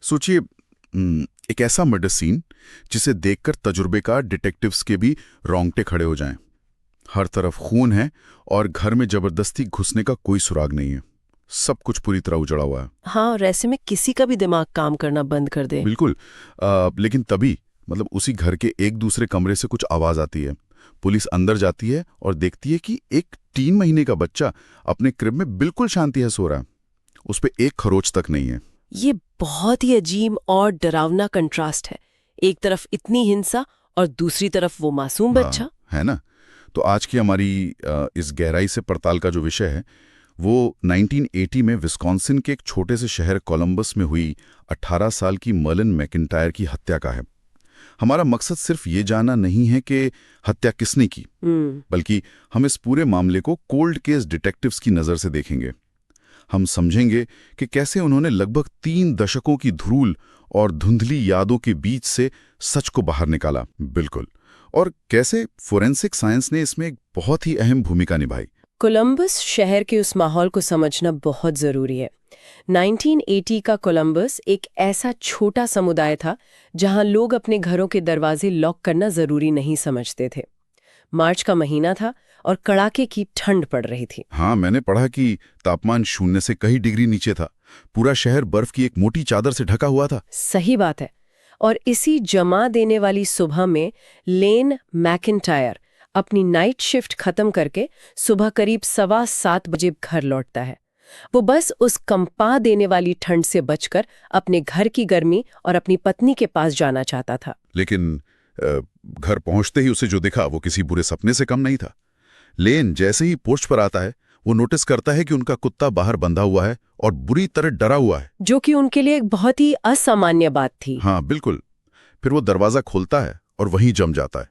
सोचिए, एक ऐसा मर्डर सीन जिसे देखकर तजुर्बेकार डिटेक्टिव्स के भी रोंगटे खड़े हो जाएं। हर तरफ खून है और घर में जबरदस्ती घुसने का कोई सुराग नहीं है। सब कुछ पूरी तरह उजड़ा हुआ है। हाँ, और ऐसे में किसी का भी दिमाग काम करना बंद कर दे। बिल्कुल। लेकिन तभी उसी घर के एक दूसरे कमरे से कुछ आवाज आती है। पुलिस अंदर जाती है और देखती है कि एक 3 महीने का बच्चा अपने क्रिब में बिल्कुल शांति से सो रहा है। उस पे एक खरोच तक नहीं है। ये बहुत ही अजीब और डरावना कंट्रास्ट है। एक तरफ इतनी हिंसा और दूसरी तरफ वो मासूम बच्चा। है ना। तो आज की हमारी इस गहराई से पड़ताल का जो विषय है वो 1980 में विस्कॉन्सिन के एक छोटे से शहर कोलंबस में हुई 18 साल की मर्लिन मैकिन्टायर की हत्या का है। हमारा मकसद सिर्फ ये जानना नहीं है कि हत्या किसने की, बल्कि हम इस पूरे मामले को कोल्ड केस डिटेक्टिव्स की नज़र से देखेंगे। हम समझेंगे कि कैसे उन्होंने लगभग 3 दशकों की धूल और धुंधली यादों के बीच से सच को बाहर निकाला। बिल्कुल। और कैसे फोरेंसिक साइंस ने इसमें एक बहुत ही अहम भूमिका निभाई। कोलंबस शहर के उस माहौल को समझना बहुत जरूरी है। 1980 का कोलंबस एक ऐसा छोटा समुदाय था जहां लोग अपने घरों के दरवाजे लॉक करना जरूरी नहीं समझते थे। मार्च का महीना था और कड़ाके की ठंड पड़ रही थी। हाँ, मैंने पढ़ा कि तापमान 0 से कई डिग्री नीचे था। पूरा शहर बर्फ की एक मोटी चादर से ढका हुआ था। सही बात है। और इसी जमा देने वाली सुबह में लेन मैकिन्टायर अपनी नाइट शिफ्ट खत्म करके सुबह करीब 7:15 बजे घर लौटता है। वो बस उस कंपा देने वाली ठंड से बचकर अपने घर की गर्मी और अपनी पत्नी के पास जाना चाहता था। लेकिन घर पहुंचते ही उसे जो दिखा वो किसी बुरे सपने से कम नहीं था। लेन जैसे ही पोर्च पर आता है वो नोटिस करता है कि उनका कुत्ता बाहर बंधा हुआ है और बुरी तरह डरा हुआ है, जो कि उनके लिए एक बहुत ही असामान्य बात थी। हाँ बिल्कुल। फिर वो दरवाजा खोलता है और वहीं जम जाता है।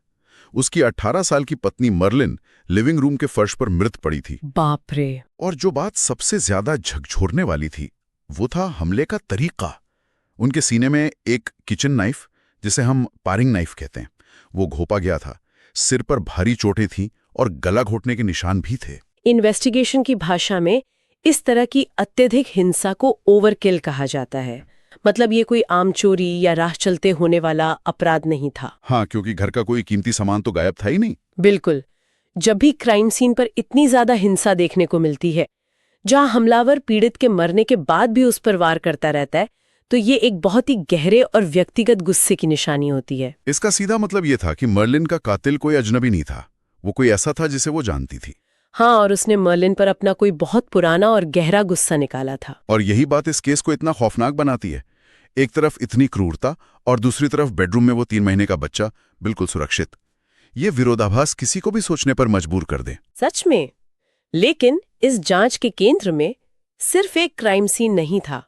उसकी 18 साल की पत्नी मर्लिन लिविंग रूम के फर्श पर मृत पड़ी थी। बाप रे। और जो बात सबसे ज्यादा झकझोरने वाली थी वो था हमले का तरीका। उनके सीने में एक किचन नाइफ, जिसे हम पारिंग नाइफ कहते हैं, वो घोंपा गया था। सिर पर भारी चोटें थीं और गला घोटने के निशान भी थे। इन्वेस्टिगेशन की भाषा में इस तरह की अत्यधिक हिंसा को ओवरकिल कहा जाता है। मतलब ये कोई आम चोरी या राह चलते होने वाला अपराध नहीं था। हाँ, क्योंकि घर का कोई कीमती सामान तो गायब था ही नहीं। बिल्कुल। जब भी क्राइम सीन पर इतनी ज्यादा हिंसा देखने को मिलती है, जहां हमलावर पीड़ित के मरने के बाद भी उस पर वार करता रहता है, तो ये एक बहुत ही गहरे और व्यक्तिगत गुस्से की निशानी होती है। इसका सीधा मतलब ये था कि मर्लिन का कातिल कोई अजनबी नहीं था। वो कोई ऐसा था जिसे वो जानती थी। हाँ, और उसने मर्लिन पर अपना कोई बहुत पुराना और गहरा गुस्सा निकाला था। और यही बात इस केस को इतना खौफनाक बनाती है। एक तरफ इतनी क्रूरता और दूसरी तरफ बेडरूम में वो 3 महीने का बच्चा बिल्कुल सुरक्षित। ये विरोधाभास किसी को भी सोचने पर मजबूर कर दे। सच में। लेकिन इस जांच के केंद्र में सिर्फ एक क्राइम सीन नहीं था,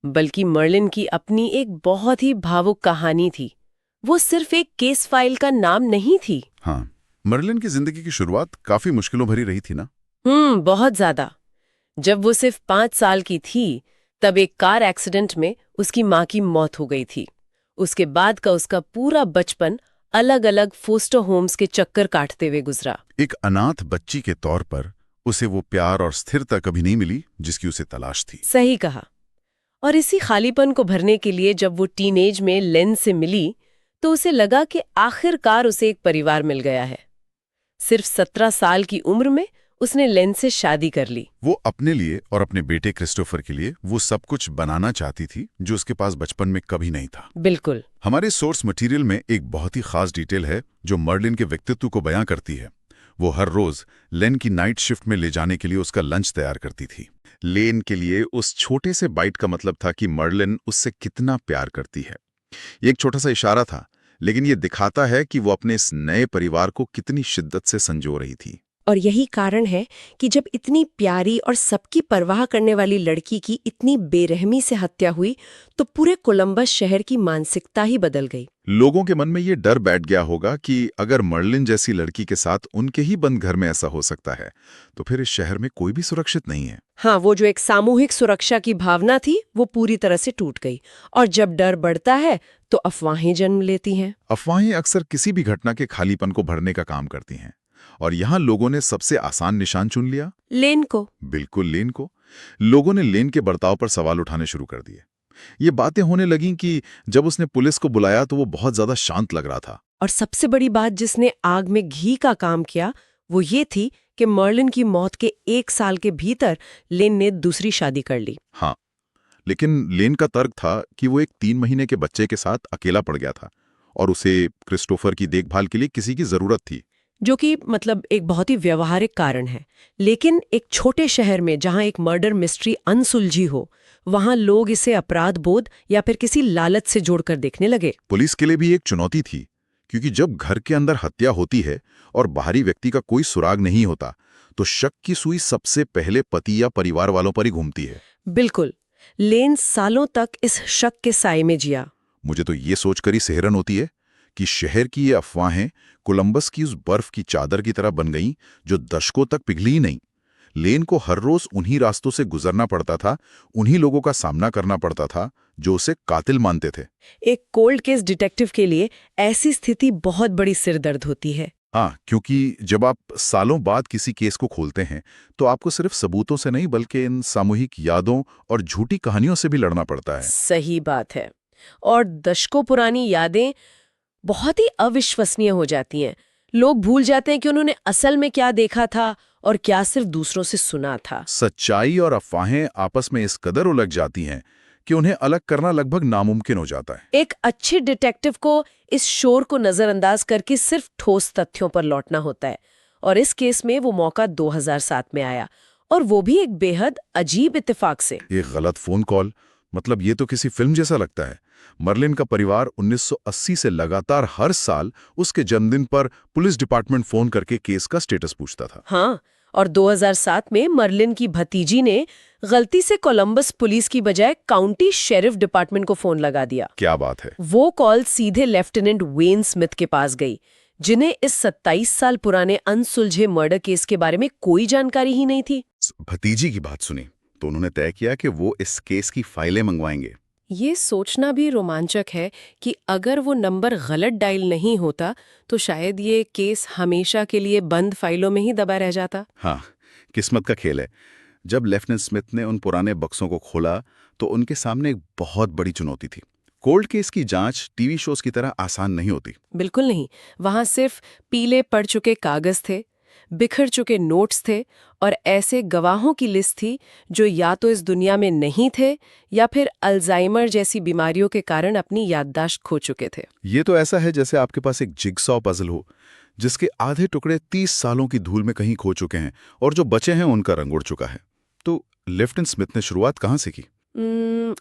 बल्कि मर्लिन की अपनी एक बहुत ही भावुक कहानी थी। वो सिर्फ एक केस फाइल का नाम नहीं थी। हाँ, मर्लिन की जिंदगी की शुरुआत काफी मुश्किलों भरी रही थी ना। बहुत ज्यादा। जब वो सिर्फ 5 साल की थी, तब एक कार एक्सीडेंट में उसकी माँ की मौत हो गई थी। उसके बाद का उसका पूरा बचपन अलग अलग फोस्टर होम्स के चक्कर काटते हुए गुजरा। एक अनाथ बच्ची के तौर पर उसे वो प्यार और स्थिरता कभी नहीं मिली जिसकी उसे तलाश थी। सही कहा। और इसी खालीपन को भरने के लिए जब वो टीनेज में लेन से मिली, तो उसे लगा कि आखिरकार उसे एक परिवार मिल गया है। सिर्फ 17 साल की उम्र में उसने लेन से शादी कर ली। वो अपने लिए और अपने बेटे क्रिस्टोफर के लिए वो सब कुछ बनाना चाहती थी जो उसके पास बचपन में कभी नहीं था। बिल्कुल। हमारे सोर्स मटेरियल में एक बहुत ही खास डिटेल है जो मर्लिन के व्यक्तित्व को बयां करती है। वो हर रोज लेन की नाइट शिफ्ट में ले जाने के लिए उसका लंच तैयार करती थी। लेन के लिए उस छोटे से बाइट का मतलब था कि मर्लिन उससे कितना प्यार करती है। ये एक छोटा सा इशारा था, लेकिन ये दिखाता है कि वो अपने इस नए परिवार को कितनी शिद्दत से संजो रही थी। और यही कारण है कि जब इतनी प्यारी और सबकी परवाह करने वाली लड़की की इतनी बेरहमी से हत्या हुई, तो पूरे कोलंबस शहर की मानसिकता ही बदल गई। लोगों के मन में ये डर बैठ गया होगा कि अगर मर्लिन जैसी लड़की के साथ उनके ही बंद घर में ऐसा हो सकता है, तो फिर इस शहर में कोई भी सुरक्षित नहीं है। हाँ, वो जो एक सामूहिक सुरक्षा की भावना थी, वो पूरी तरह से टूट गई। और जब डर बढ़ता है, तो अफवाहें जन्म लेती हैं। अफवाहें अक्सर किसी भी घटना के खालीपन को भरने का काम करती हैं। और यहाँ लोगों ने सबसे आसान निशान चुन लिया, लेन को। बिल्कुल लेन को। लोगों ने लेन के बर्ताव पर सवाल उठाने शुरू कर दिए। ये बातें होने लगीं कि जब उसने पुलिस को बुलाया तो वो बहुत ज्यादा शांत लग रहा था। और सबसे बड़ी बात जिसने आग में घी का काम किया वो ये थी कि मर्लिन की मौत के 1 साल के भीतर लेन ने दूसरी शादी कर ली। हाँ, लेकिन लेन का तर्क था कि वो एक 3 महीने के बच्चे के साथ अकेला पड़ गया था और उसे क्रिस्टोफर की देखभाल के लिए किसी की जरूरत थी। जो कि मतलब एक बहुत ही व्यवहारिक कारण है। लेकिन एक छोटे शहर में जहां एक मर्डर मिस्ट्री अनसुलझी हो, वहां लोग इसे अपराध बोध या फिर किसी लालच से जोड़कर देखने लगे। पुलिस के लिए भी एक चुनौती थी, क्योंकि जब घर के अंदर हत्या होती है और बाहरी व्यक्ति का कोई सुराग नहीं होता, तो शक की सुई सबसे पहले पति या परिवार वालों पर ही घूमती है। बिल्कुल। लेन सालों तक इस शक के साए में जिया। मुझे तो ये सोचकर ही सिहरन होती है कि शहर की ये अफवाहें कोलंबस की उस बर्फ की चादर की तरह बन गईं जो दशकों तक पिघली ही नहीं। लेन को हर रोज उन्हीं रास्तों से गुजरना पड़ता था, उन्हीं लोगों का सामना करना पड़ता था जो उसे कातिल मानते थे। एक कोल्ड केस डिटेक्टिव के लिए ऐसी स्थिति बहुत बड़ी सिरदर्द होती है। हाँ, क्योंकि जब आप सालों बाद किसी केस को खोलते हैं तो आपको सिर्फ सबूतों से नहीं बल्कि इन सामूहिक यादों और झूठी कहानियों से भी लड़ना पड़ता है। सही बात है। और दशकों पुरानी यादें बहुत ही अविश्वसनीय हो जाती हैं। लोग भूल जाते हैं कि उन्होंने असल में क्या देखा था और क्या सिर्फ दूसरों से सुना था। सच्चाई और अफवाहें आपस में इस कदर उलझ जाती हैं कि उन्हें अलग करना लगभग नामुमकिन हो जाता है। एक अच्छे डिटेक्टिव को इस शोर को नजरअंदाज करके सिर्फ ठोस तथ्यों पर लौटना होता है। और इस केस में वो मौका 2007 में आया, और वो भी एक बेहद अजीब इत्तेफाक से। एक गलत फोन कॉल, मतलब ये तो किसी फिल्म जैसा लगता है। मर्लिन का परिवार 1980 से लगातार हर साल उसके जन्मदिन पर पुलिस डिपार्टमेंट फोन करके केस का स्टेटस पूछता था। हाँ, और 2007 में मर्लिन की भतीजी ने गलती से कोलंबस पुलिस की बजाय काउंटी शेरिफ डिपार्टमेंट को फोन लगा दिया। क्या बात है। वो कॉल सीधे लेफ्टिनेंट वेन स्मिथ के पास गई, जिन्हें इस 27 साल पुराने अनसुलझे मर्डर केस के बारे में कोई जानकारी ही नहीं थी। भतीजी की बात सुनी तो उन्होंने तय किया कि वो इस केस की फाइलें मंगवाएंगे। ये सोचना भी रोमांचक है कि अगर वो नंबर गलत डायल नहीं होता तो शायद ये केस हमेशा के लिए बंद फाइलों में ही दबा रह जाता। हाँ, किस्मत का खेल है। जब लेफ्टिनेंट स्मिथ ने उन पुराने बक्सों को खोला तो उनके सामने एक बहुत बड़ी चुनौती थी। कोल्ड केस की जांच टीवी शोज की तरह आसान नहीं होती। बिल्कुल नहीं। वहां सिर्फ पीले पड़ चुके कागज थे, बिखर चुके नोट्स थे और ऐसे गवाहों की लिस्ट थी जो या तो इस दुनिया में नहीं थे या फिर अल्जाइमर जैसी बीमारियों के कारण अपनी याददाश्त खो चुके थे। ये तो ऐसा है जैसे आपके पास एक जिगसॉ पजल हो जिसके आधे टुकड़े 30 सालों की धूल में कहीं खो चुके हैं और जो बचे हैं उनका रंग उड़ चुका है। तो लेफ्टिनेंट स्मिथ ने शुरुआत कहाँ से की?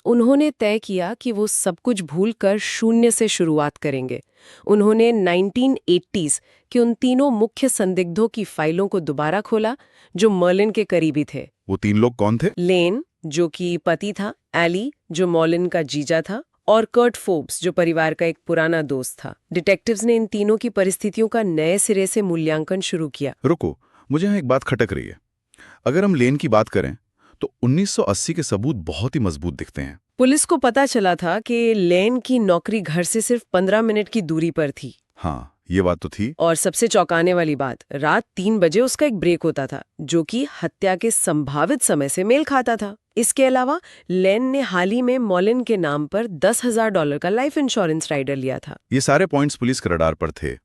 उन्होंने तय किया कि वो सब कुछ भूलकर शून्य से शुरुआत करेंगे। उन्होंने 1980s के उन तीनों मुख्य संदिग्धों की फाइलों को दोबारा खोला जो मर्लिन के करीबी थे। वो 3 लोग कौन थे? लेन, जो कि पति था, एली, जो मर्लिन का जीजा था, और कर्ट फोर्ब्स, जो परिवार का एक पुराना दोस्त था। डिटेक्टिव्स ने इन तीनों की परिस्थितियों का नए सिरे से मूल्यांकन शुरू किया। रुको, मुझे यहाँ एक बात खटक रही है। अगर हम लेन की बात करें तो 1980 के सबूत बहुत ही मजबूत दिखते हैं। पुलिस को पता चला था कि लेन की नौकरी घर से सिर्फ 15 मिनट की दूरी पर थी। हाँ, ये बात तो थी। और सबसे चौंकाने वाली बात, रात 3 बजे उसका एक ब्रेक होता था जो कि हत्या के संभावित समय से मेल खाता था। इसके अलावा लेन ने हाल ही में मॉलिन के नाम पर $10,000 का लाइफ इंश्योरेंस राइडर लिया था। ये सारे पॉइंट्स पुलिस के रडार पर थे।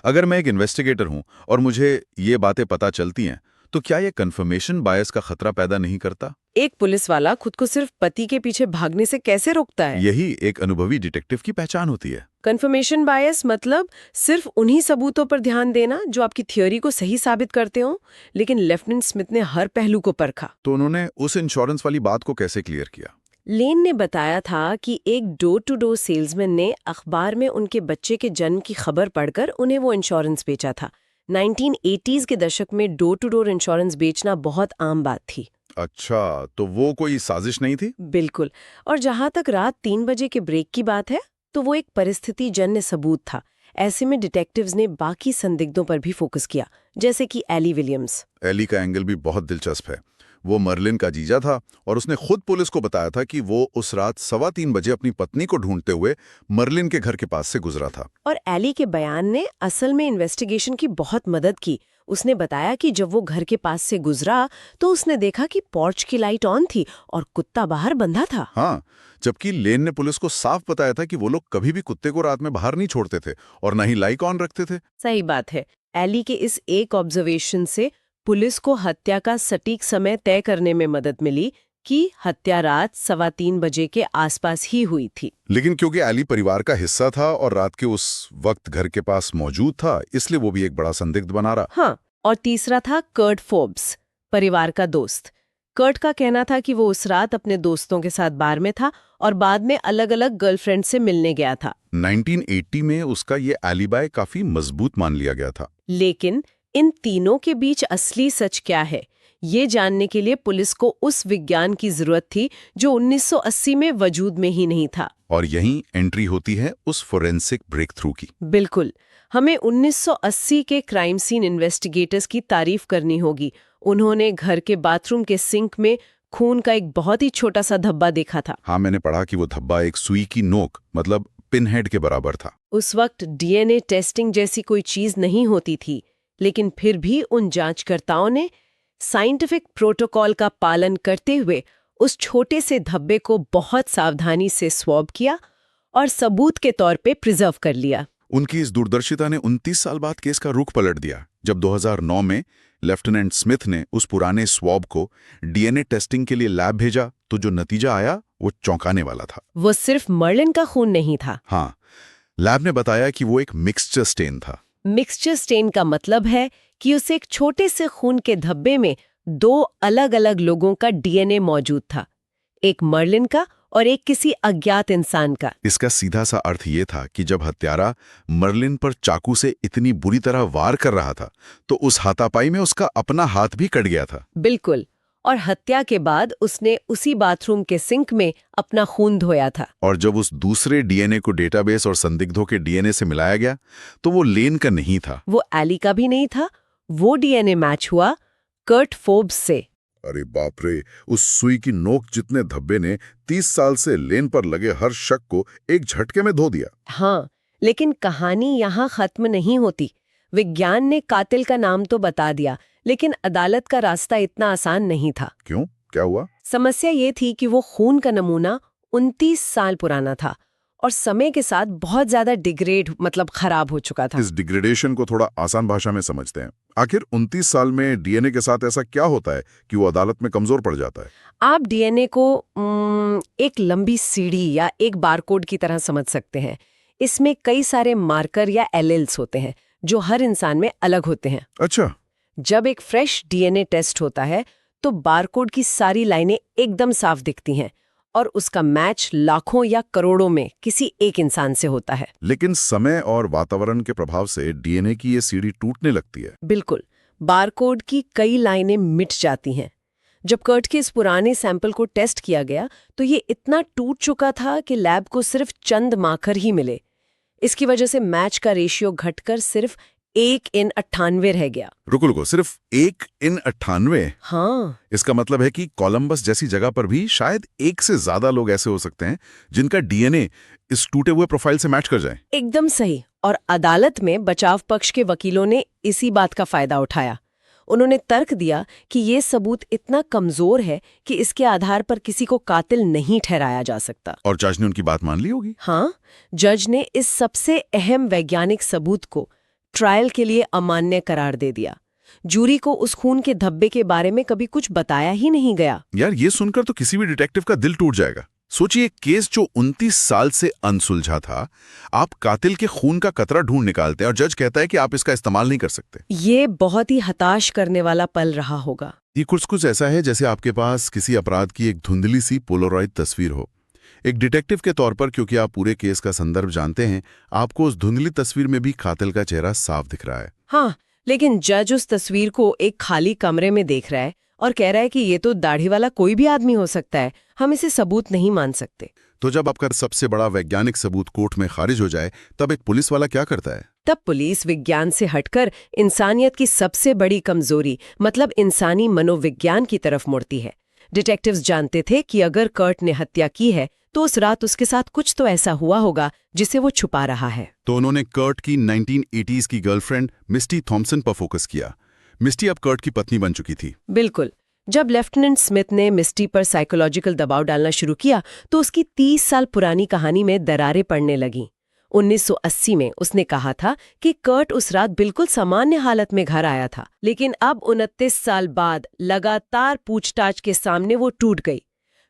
अगर मैं एक इन्वेस्टिगेटर हूं और मुझे ये बातें पता चलती हैं तो क्या ये कंफर्मेशन बायस का खतरा पैदा नहीं करता? एक पुलिस वाला खुद को सिर्फ पति के पीछे भागने से कैसे रोकता है? यही एक अनुभवी डिटेक्टिव की पहचान होती है। कंफर्मेशन बायस मतलब सिर्फ उन्हीं सबूतों पर ध्यान देना जो आपकी थ्योरी को सही साबित करते हो। लेकिन लेफ्टिनेंट स्मिथ ने हर पहलू को परखा। तो उन्होंने उस इंश्योरेंस वाली बात को कैसे क्लियर किया? लेन ने बताया था कि एक डोर टू डोर सेल्समैन ने अखबार में उनके बच्चे के जन्म की खबर पढ़कर उन्हें वो इंश्योरेंस बेचा था। 1980s के दशक में डोर टू डोर इंश्योरेंस बेचना बहुत आम बात थी। अच्छा, तो वो कोई साजिश नहीं थी? बिल्कुल। और जहां तक रात 3 बजे के ब्रेक की बात है तो वो एक परिस्थिति जन्य सबूत था। ऐसे में डिटेक्टिव्स ने बाकी संदिग्धों पर भी फोकस किया, जैसे कि एली विलियम्स। एली का एंगल भी बहुत दिलचस्प है। वो मर्लिन का जीजा था और उसने खुद पुलिस को बताया था कि वो उस रात 3:15 बजे अपनी पत्नी को ढूंढते हुए मर्लिन के घर के पास से गुजरा था। और एली के बयान ने असल में इन्वेस्टिगेशन की बहुत मदद की। उसने बताया कि जब वो घर के पास से गुजरा तो उसने देखा कि पोर्च की लाइट ऑन थी और कुत्ता बाहर बंधा था। हाँ, जबकि लेन ने पुलिस को साफ बताया था कि वो लोग कभी भी कुत्ते को रात में बाहर नहीं छोड़ते थे और न ही लाइट ऑन रखते थे। सही बात है। एली के इस एक ऑब्जर्वेशन से पुलिस को हत्या का सटीक समय तय करने में मदद मिली कि हत्या रात 3:15 बजे के आसपास ही हुई थी। लेकिन क्योंकि एली परिवार का हिस्सा था और रात के उस वक्त घर के पास मौजूद था, इसलिए वो भी एक बड़ा संदिग्ध बना रहा। हाँ, और तीसरा था कर्ट फोर्ब्स, परिवार का दोस्त। कर्ट का कहना था कि वो उस रात अपने दोस्तों के साथ बार में था और बाद में अलग-अलग गर्लफ्रेंड से मिलने गया था। 1980 में उसका ये एलिबाय काफी मजबूत मान लिया गया था। लेकिन इन तीनों के बीच असली सच क्या है, ये जानने के लिए पुलिस को उस विज्ञान की जरूरत थी जो 1980 में वजूद में ही नहीं था। और यहीं एंट्री होती है उस फोरेंसिक ब्रेक थ्रू की। बिल्कुल, हमें 1980 के क्राइम सीन इन्वेस्टिगेटर्स की तारीफ करनी होगी। उन्होंने घर के बाथरूम के सिंक में खून का एक बहुत ही छोटा सा धब्बा देखा था। हाँ, मैंने पढ़ा कि वो धब्बा एक सुई की नोक मतलब पिनहेड के बराबर था। उस वक्त डीएनए टेस्टिंग जैसी कोई चीज नहीं होती थी, लेकिन फिर भी उन जांचकर्ताओं ने साइंटिफिक प्रोटोकॉल का पालन करते हुए उस छोटे से धब्बे को बहुत सावधानी से स्वैब किया और सबूत के तौर पे प्रिजर्व कर लिया। उनकी इस दूरदर्शिता ने 29 साल बाद केस का रुख पलट दिया, जब 2009 में लेफ्टिनेंट स्मिथ ने उस पुराने स्वैब को डीएनए टेस्टिंग के लिए लैब भेजा, तो जो नतीजा आया वो चौंकाने वाला था। वो सिर्फ मर्लिन का खून नहीं था। हाँ, लैब ने बताया कि वो एक मिक्सचर स्टेन था। मिक्सचर स्टेन का मतलब है कि उस एक छोटे से खून के धब्बे में 2 अलग-अलग लोगों का डीएनए मौजूद था, एक मर्लिन का और एक किसी अज्ञात इंसान का। इसका सीधा सा अर्थ ये था कि जब हत्यारा मर्लिन पर चाकू से इतनी बुरी तरह वार कर रहा था, तो उस हाथापाई में उसका अपना हाथ भी कट गया था। बिल्कुल, और हत्या के बाद उसने उसी बाथरूम के सिंक में अपना खून धोया था। और जब उस दूसरे डीएनए को डेटाबेस और संदिग्धों के डीएनए से मिलाया गया, तो वो लेन का नहीं था। वो एली का भी नहीं था। वो डीएनए मैच हुआ कर्ट फोर्ब्स से। अरे बाप रे, उस सुई की नोक जितने धब्बे ने 30 साल से लेन पर लगे हर शक को एक झटके में धो दिया। हाँ, लेकिन कहानी यहाँ खत्म नहीं होती। विज्ञान ने कातिल का नाम तो बता दिया, लेकिन अदालत का रास्ता इतना आसान नहीं था। क्यों, क्या हुआ? समस्या ये थी कि वो खून का नमूना 29 साल पुराना था और समय के साथ बहुत ज्यादा डिग्रेड मतलब खराब हो चुका था। इस डिग्रेडेशन को थोड़ा आसान भाषा में समझते हैं। आखिर 29 साल में डीएनए के साथ ऐसा क्या होता है कि वो अदालत में कमजोर पड़ जाता है? आप डीएनए को एक लंबी सीढ़ी या एक बारकोड की तरह समझ सकते हैं। इसमें कई सारे मार्कर या एलील्स होते हैं जो हर इंसान में अलग होते हैं। अच्छा। जब एक फ्रेश डीएनए टेस्ट होता है तो बारकोड की सारी लाइनें एकदम साफ दिखती हैं और उसका मैच लाखों या करोड़ों में किसी एक इंसान से होता है। लेकिन समय और वातावरण के प्रभाव से डीएनए की ये सीढ़ी टूटने लगती है। बिल्कुल, बारकोड की कई लाइनें मिट जाती हैं। जब कर्ट के इस पुराने सैंपल को टेस्ट किया गया तो ये इतना टूट चुका था कि लैब को सिर्फ चंद मार्कर ही मिले। इसकी वजह से मैच का रेशियो घटकर सिर्फ 1:98 रह गया। रुको, सिर्फ 1:98? हाँ, इसका मतलब है कि कोलंबस जैसी जगह पर भी शायद 1 से ज्यादा लोग ऐसे हो सकते हैं जिनका डीएनए इस टूटे हुए प्रोफाइल से मैच कर जाए। एकदम सही। और अदालत में बचाव पक्ष के वकीलों ने इसी बात का फायदा उठाया। उन्होंने तर्क दिया कि ये सबूत इतना कमजोर है कि इसके आधार पर किसी को कातिल नहीं ठहराया जा सकता। और जज ने उनकी बात मान ली होगी। हाँ, जज ने इस सबसे अहम वैज्ञानिक सबूत को ट्रायल के लिए अमान्य करार दे दिया। जूरी को उस खून के धब्बे के बारे में कभी कुछ बताया ही नहीं गया। यार, ये सुनकर तो किसी भी डिटेक्टिव का दिल टूट जाएगा। सोचिए, केस जो 29 साल से अनसुलझा था, आप कातिल के खून का कतरा ढूंढ निकालते हैं और जज कहता है कि आप इसका इस्तेमाल नहीं कर सकते। ये बहुत ही हताश करने वाला पल रहा होगा। ये कुछ ऐसा है जैसे आपके पास किसी अपराध की एक धुंधली सी पोलराइड तस्वीर हो। एक डिटेक्टिव के तौर पर, क्योंकि आप पूरे केस का संदर्भ जानते हैं, आपको उस धुंधली तस्वीर में भी कातिल का चेहरा साफ दिख रहा है। हाँ, लेकिन जज उस तस्वीर को एक खाली कमरे में देख रहा है और कह रहा है कि ये तो दाढ़ी वाला कोई भी आदमी हो सकता है, हम इसे सबूत नहीं मान सकते। तो जब आपका सबसे बड़ा वैज्ञानिक सबूत कोर्ट में खारिज हो जाए, तब एक पुलिस वाला क्या करता है? तब पुलिस विज्ञान से हटकर इंसानियत की सबसे बड़ी कमजोरी मतलब इंसानी मनोविज्ञान की तरफ मुड़ती है। डिटेक्टिव्स जानते थे कि अगर कर्ट ने हत्या की है तो उस रात उसके साथ कुछ तो ऐसा हुआ होगा जिसे वो छुपा रहा है। तो उन्होंने कर्ट की 1980s की गर्लफ्रेंड मिस्टी थॉम्सन पर फोकस किया। मिस्टी अब कर्ट की पत्नी बन चुकी थी। बिल्कुल। जब लेफ्टिनेंट स्मिथ ने मिस्टी पर साइकोलॉजिकल दबाव डालना शुरू किया तो उसकी 30 साल पुरानी कहानी में दरारें पड़ने लगीं। 1980 में उसने कहा था कि कर्ट उस रात बिल्कुल सामान्य हालत में घर आया था, लेकिन अब 29 साल बाद लगातार पूछताछ के सामने वो टूट गई।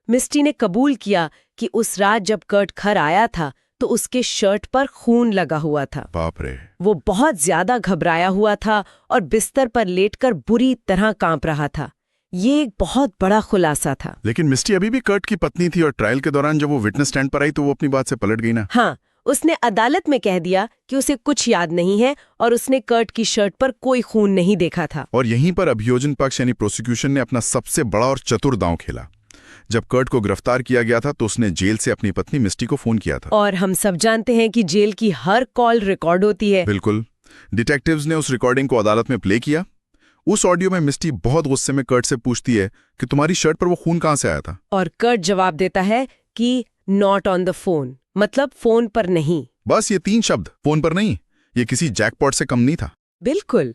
मिस्टी ने कबूल किया कि उस रात जब कर्ट घर आया था तो उसके शर्ट पर खून लगा हुआ था। बाप रे। वो बहुत ज्यादा घबराया हुआ था और बिस्तर पर लेटकर बुरी तरह कांप रहा था। ये एक बहुत बड़ा खुलासा था। लेकिन मिस्टी अभी भी कर्ट की पत्नी थी और ट्रायल के दौरान जब वो विटनेस स्टैंड पर आई तो वो अपनी बात से पलट गई ना। हाँ, उसने अदालत में कह दिया कि उसे कुछ याद नहीं है और उसने कर्ट की शर्ट पर कोई खून नहीं देखा था। और यहीं पर अभियोजन पक्ष यानी प्रोसिक्यूशन ने अपना सबसे बड़ा और चतुर दांव खेला। जब कर्ट को गिरफ्तार किया गया था तो उसने जेल से अपनी पत्नी मिस्टी को फोन किया था। और हम सब जानते हैं कि जेल की हर कॉल रिकॉर्ड होती है। बिल्कुल। डिटेक्टिव्स ने उस रिकॉर्डिंग को अदालत में प्ले किया। उस ऑडियो में मिस्टी बहुत गुस्से में कर्ट से पूछती है कि तुम्हारी शर्ट पर वो खून कहां से आया था। और कर्ट जवाब देता है कि नॉट ऑन द फोन, मतलब फोन पर नहीं। बस ये 3 शब्द, फोन पर नहीं, ये किसी जैकपॉट से कम नहीं था। बिल्कुल।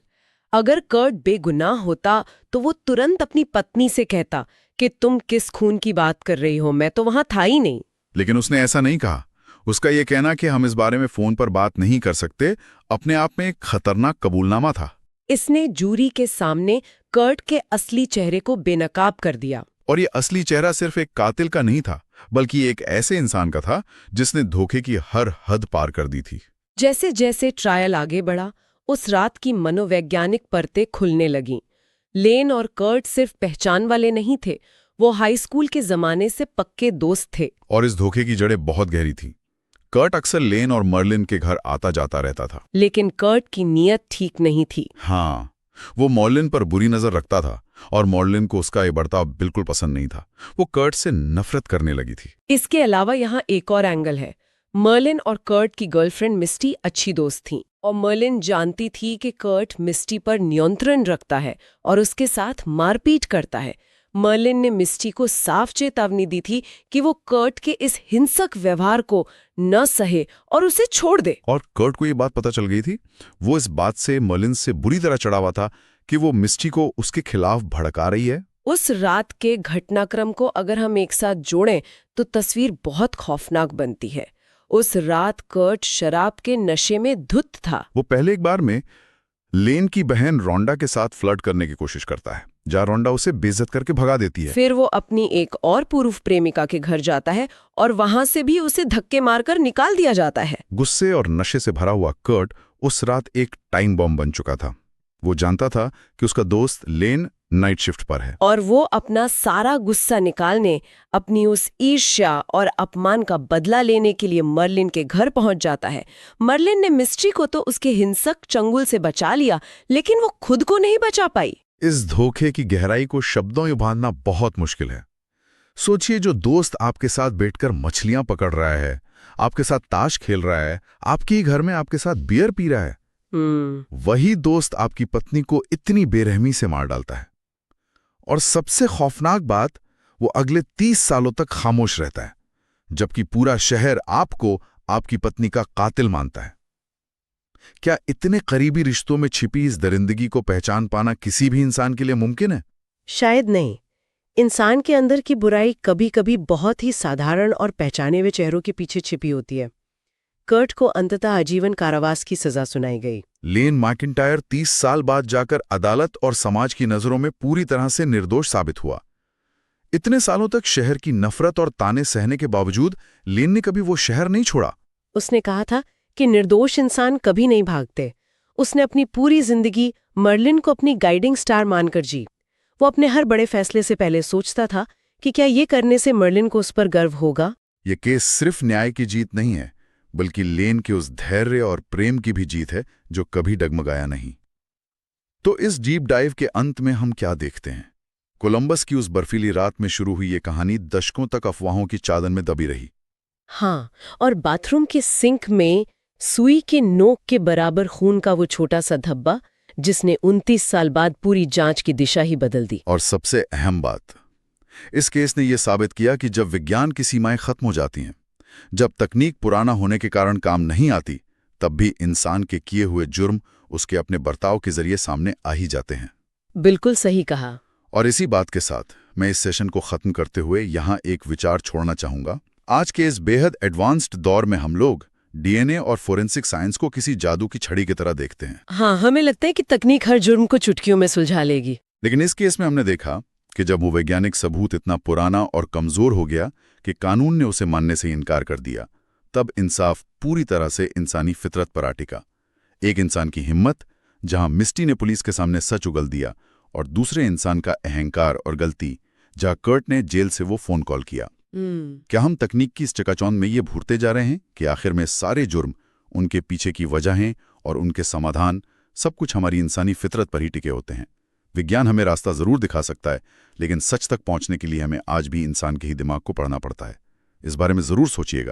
अगर कर्ट बेगुनाह होता तो वो तुरंत अपनी पत्नी से कहता कि तुम किस खून की बात कर रही हो, मैं तो वहां था ही नहीं। लेकिन उसने ऐसा नहीं कहा। उसका ये कहना कि हम इस बारे में फोन पर बात नहीं कर सकते अपने आप में एक खतरनाक कबूलनामा था। इसने जूरी के सामने कर्ट के असली चेहरे को बेनकाब कर दिया। और ये असली चेहरा सिर्फ एक कातिल का नहीं था, बल्कि एक ऐसे इंसान का था जिसने धोखे की हर हद पार कर दी थी। जैसे जैसे ट्रायल आगे बढ़ा, उस रात की मनोवैज्ञानिक परतें खुलने लगीं। लेन और कर्ट सिर्फ पहचान वाले नहीं थे, वो हाई स्कूल के जमाने से पक्के दोस्त थे। और इस धोखे की जड़ें बहुत गहरी थी। कर्ट अक्सर लेन और मर्लिन के घर आता जाता रहता था। लेकिन कर्ट की नीयत ठीक नहीं थी। हाँ, वो मर्लिन पर बुरी नजर रखता था और मर्लिन को उसका ये बर्ताव बिल्कुल पसंद नहीं था। वो कर्ट से नफरत करने लगी थी। इसके अलावा यहाँ एक और एंगल है। मर्लिन और कर्ट की गर्लफ्रेंड मिस्टी अच्छी दोस्त थी और मर्लिन जानती थी कि कर्ट मिस्टी पर नियंत्रण रखता है और उसके साथ मारपीट करता है। मर्लिन ने मिस्टी को साफ चेतावनी दी थी कि वो कर्ट के इस हिंसक व्यवहार को न सहे और उसे छोड़ दे। और कर्ट को ये बात पता चल गई थी। वो इस बात से मर्लिन से बुरी तरह चढ़ा हुआ था कि वो मिस्टी को उसके खिलाफ भड़का रही है। उस रात के घटनाक्रम को अगर हम एक साथ जोड़ें तो तस्वीर बहुत खौफनाक बनती है। उस रात कर्ट शराब के नशे में धुत था। वो पहले एक बार में लेन की बहन रोंडा के साथ फ्लर्ट करने की कोशिश करता है, जहां रोंडा उसे बेइज्जत करके भगा देती है। फिर वो अपनी एक और पूर्व प्रेमिका के घर जाता है और वहां से भी उसे धक्के मारकर निकाल दिया जाता है। गुस्से और नशे से भरा हुआ कर्ट उस रात एक टाइम बॉम्ब बन चुका था। वो जानता था कि उसका दोस्त लेन नाइट शिफ्ट पर है और वो अपना सारा गुस्सा निकालने, अपनी उस ईर्ष्या और अपमान का बदला लेने के लिए मर्लिन के घर पहुंच जाता है। मर्लिन ने मिस्ट्री को तो उसके हिंसक चंगुल से बचा लिया, लेकिन वो खुद को नहीं बचा पाई। इस धोखे की गहराई को शब्दों में बांधना बहुत मुश्किल है। सोचिए, जो दोस्त आपके साथ बैठकर मछलियां पकड़ रहा है, आपके साथ ताश खेल रहा है, आपके ही घर में आपके साथ बियर पी रहा है, वही दोस्त आपकी पत्नी को इतनी बेरहमी से मार डालता है। और सबसे खौफनाक बात, वो अगले 30 सालों तक खामोश रहता है, जबकि पूरा शहर आपको आपकी पत्नी का कातिल मानता है। क्या इतने करीबी रिश्तों में छिपी इस दरिंदगी को पहचान पाना किसी भी इंसान के लिए मुमकिन है? शायद नहीं। इंसान के अंदर की बुराई कभी कभी बहुत ही साधारण और पहचाने हुए चेहरों के पीछे छिपी होती है। कर्ट को अंततः आजीवन कारावास की सजा सुनाई गई। लेन मैकिन्टायर 30 साल बाद जाकर अदालत और समाज की नजरों में पूरी तरह से निर्दोष साबित हुआ। इतने सालों तक शहर की नफरत और ताने सहने के बावजूद लेन ने कभी वो शहर नहीं छोड़ा। उसने कहा था कि निर्दोष इंसान कभी नहीं भागते। उसने अपनी पूरी जिंदगी मर्लिन को अपनी गाइडिंग स्टार मानकर जी। वो अपने हर बड़े फैसले से पहले सोचता था कि क्या ये करने से मर्लिन को उस पर गर्व होगा। ये केस सिर्फ न्याय की जीत नहीं है, बल्कि लेन के उस धैर्य और प्रेम की भी जीत है जो कभी डगमगाया नहीं। तो इस डीप डाइव के अंत में हम क्या देखते हैं? कोलंबस की उस बर्फीली रात में शुरू हुई ये कहानी दशकों तक अफवाहों की चादर में दबी रही। हाँ, और बाथरूम के सिंक में सुई के नोक के बराबर खून का वो छोटा सा धब्बा, जिसने 29 साल बाद पूरी जांच की दिशा ही बदल दी। और सबसे अहम बात, इस केस ने यह साबित किया कि जब विज्ञान की सीमाएं खत्म हो जाती हैं, जब तकनीक पुराना होने के कारण काम नहीं आती, तब भी इंसान के किए हुए जुर्म उसके अपने बर्ताव के जरिए सामने आ ही जाते हैं। बिल्कुल सही कहा। और इसी बात के साथ मैं इस सेशन को खत्म करते हुए यहाँ एक विचार छोड़ना चाहूंगा। आज के इस बेहद एडवांस्ड दौर में हम लोग डीएनए और फोरेंसिक साइंस को किसी जादू की छड़ी की तरह देखते हैं। हाँ, हमें लगता है कि तकनीक हर जुर्म को चुटकियों में सुलझा लेगी। लेकिन इस केस में हमने देखा कि जब वो वैज्ञानिक सबूत इतना पुराना और कमजोर हो गया कि कानून ने उसे मानने से इनकार कर दिया, तब इंसाफ पूरी तरह से इंसानी फितरत पर आ टिका। एक इंसान की हिम्मत, जहां मिस्टी ने पुलिस के सामने सच उगल दिया, और दूसरे इंसान का अहंकार और गलती, जहां कर्ट ने जेल से वो फोन कॉल किया। क्या हम तकनीक की इस चकाचौंध में ये भूलते जा रहे हैं कि आखिर में सारे जुर्म, उनके पीछे की वजहें और उनके समाधान, सब कुछ हमारी इंसानी फितरत पर ही टिके होते हैं? विज्ञान हमें रास्ता जरूर दिखा सकता है, लेकिन सच तक पहुंचने के लिए हमें आज भी इंसान के ही दिमाग को पढ़ना पड़ता है। इस बारे में जरूर सोचिएगा।